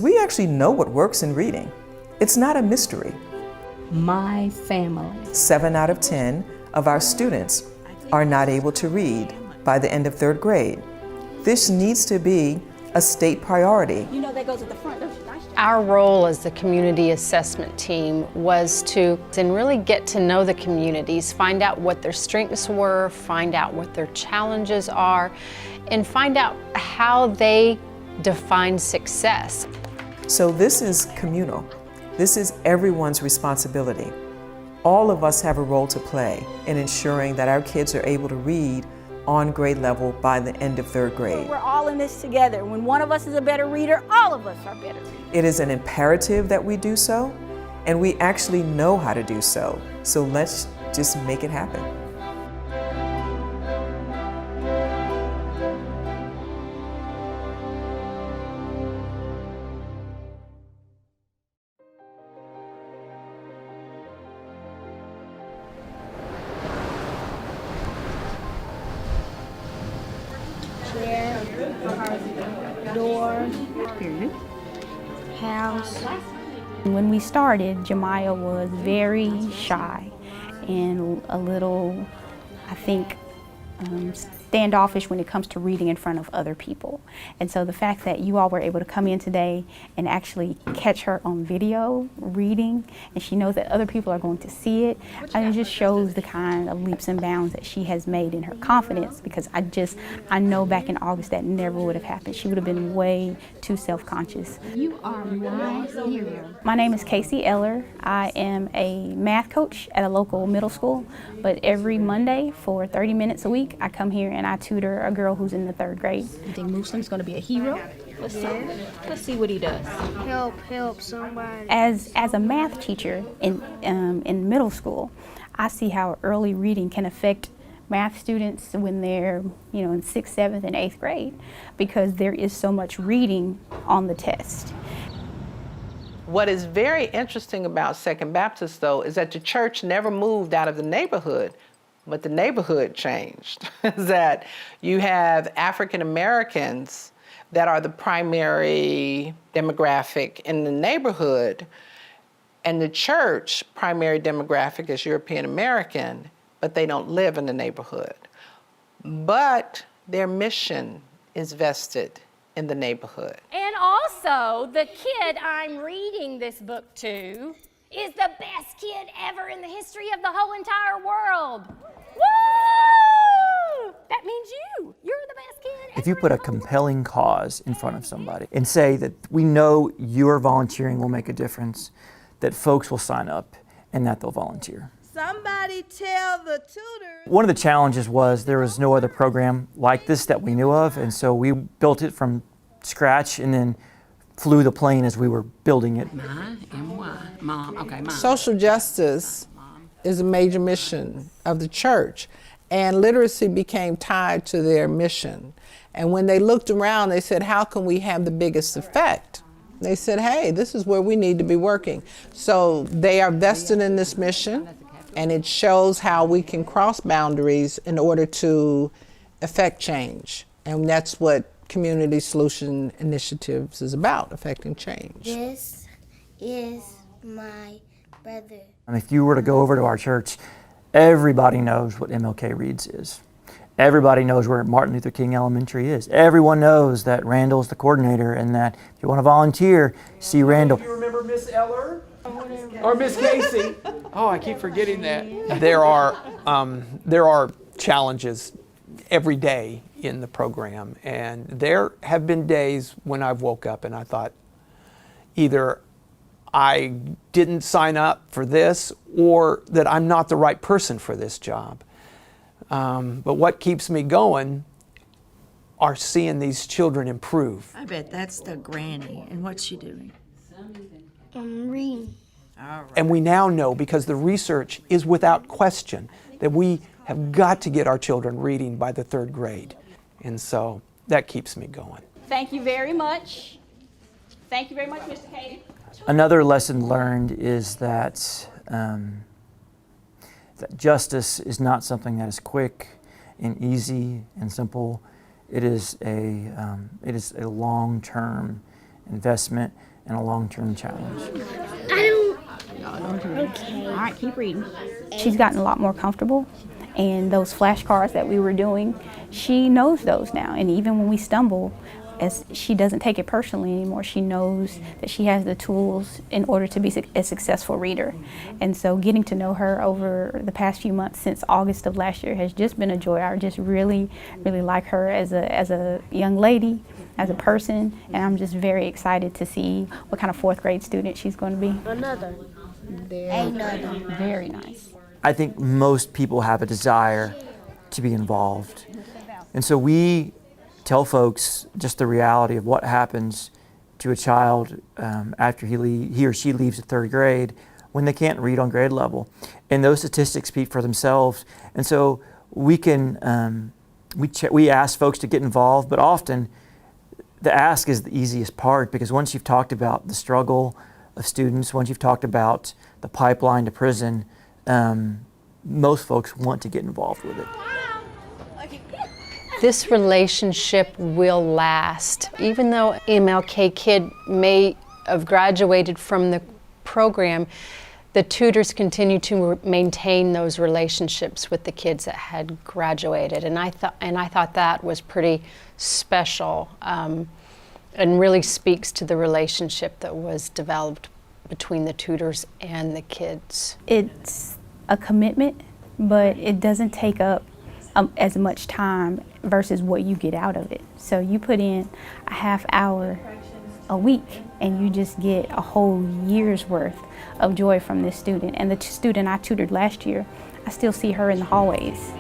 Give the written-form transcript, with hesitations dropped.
We actually know what works in reading. It's not a mystery. My family. 7 out of 10 of our students are not able to read by the end of 3rd grade. This needs to be a state priority. You know that goes at the front, don't you? Our role as the community assessment team was to really get to know the communities, find out what their strengths were, find out what their challenges are, and find out how they define success. So this is communal. This is everyone's responsibility. All of us have a role to play in ensuring that our kids are able to read on grade level by the end of 3rd grade. We're all in this together. When one of us is a better reader, all of us are better readers. It is an imperative that we do so, and we actually know how to do so. So let's just make it happen. Door, house. When we started, Jemiah was very shy and a little, I think, standoffish when it comes to reading in front of other people. And so the fact that you all were able to come in today and actually catch her on video reading, and she knows that other people are going to see it, and it just shows the kind of leaps and bounds that she has made in her confidence, because I know back in August that never would have happened. She would have been way too self-conscious. You are my hero. My name is Casey Eller. I am a math coach at a local middle school, but every Monday for 30 minutes a week, I come here and I tutor a girl who's in the 3rd grade. You think Muslim's going to be a hero? Let's see what he does. Help somebody. As a math teacher in middle school, I see how early reading can affect math students when they're in 6th, 7th, and 8th grade, because there is so much reading on the test. What is very interesting about Second Baptist, though, is that the church never moved out of the neighborhood, but the neighborhood changed. That you have African Americans that are the primary demographic in the neighborhood, and the church primary demographic is European American, but they don't live in the neighborhood. But their mission is vested in the neighborhood. And also, the kid I'm reading this book to is the best kid ever in the history of the whole entire world. Woo! That means you're the best kid ever. If you put a compelling cause in front of somebody and say that we know your volunteering will make a difference, that folks will sign up and that they'll volunteer. Somebody tell the tutor. One of the challenges was there was no other program like this that we knew of, and so we built it from scratch and then flew the plane as we were building it. Mom, okay, Mom. Social justice is a major mission of the church, and literacy became tied to their mission. And when they looked around, they said, how can we have the biggest effect? They said, hey, this is where we need to be working. So they are vested in this mission, and it shows how we can cross boundaries in order to affect change. And that's what Community Solution Initiatives is about, affecting change. This is my brother. If you were to go over to our church, everybody knows what MLK Reads is. Everybody knows where Martin Luther King Elementary is. Everyone knows that Randall's the coordinator and that if you want to volunteer, see Randall. Do you remember Miss Eller? Or Miss Casey? Oh, I keep forgetting that. There are challenges every day in the program, and there have been days when I've woke up and I thought either I didn't sign up for this or that I'm not the right person for this job. But what keeps me going are seeing these children improve. I bet that's the granny. And what's she doing? I'm reading. All right. And we now know, because the research is without question, that we have got to get our children reading by the 3rd grade. And so that keeps me going. Thank you very much. Thank you very much, Mr. Katie. Another lesson learned is that that justice is not something that is quick and easy and simple. It is a long-term investment, and a long-term challenge. Okay. All right, keep reading. She's gotten a lot more comfortable, and those flashcards that we were doing, she knows those now. And even when we stumble, as she doesn't take it personally anymore. She knows that she has the tools in order to be a successful reader. And so getting to know her over the past few months since August of last year has just been a joy. I just really, really like her as a young lady, as a person, and I'm just very excited to see what kind of fourth grade student she's going to be. Another. Very nice. I think most people have a desire to be involved. And so we tell folks just the reality of what happens to a child after he or she leaves the third grade when they can't read on grade level. And those statistics speak for themselves. And so we can, we ask folks to get involved, but often the ask is the easiest part, because once you've talked about the struggle of students, once you've talked about the pipeline to prison, most folks want to get involved with it. This relationship will last. Even though MLK Kid may have graduated from the program, the tutors continue to maintain those relationships with the kids that had graduated, and I thought that was pretty special, and really speaks to the relationship that was developed between the tutors and the kids. It's a commitment, but it doesn't take up as much time versus what you get out of it. So you put in a half hour a week and you just get a whole year's worth of joy from this student. And the student I tutored last year, I still see her in the hallways.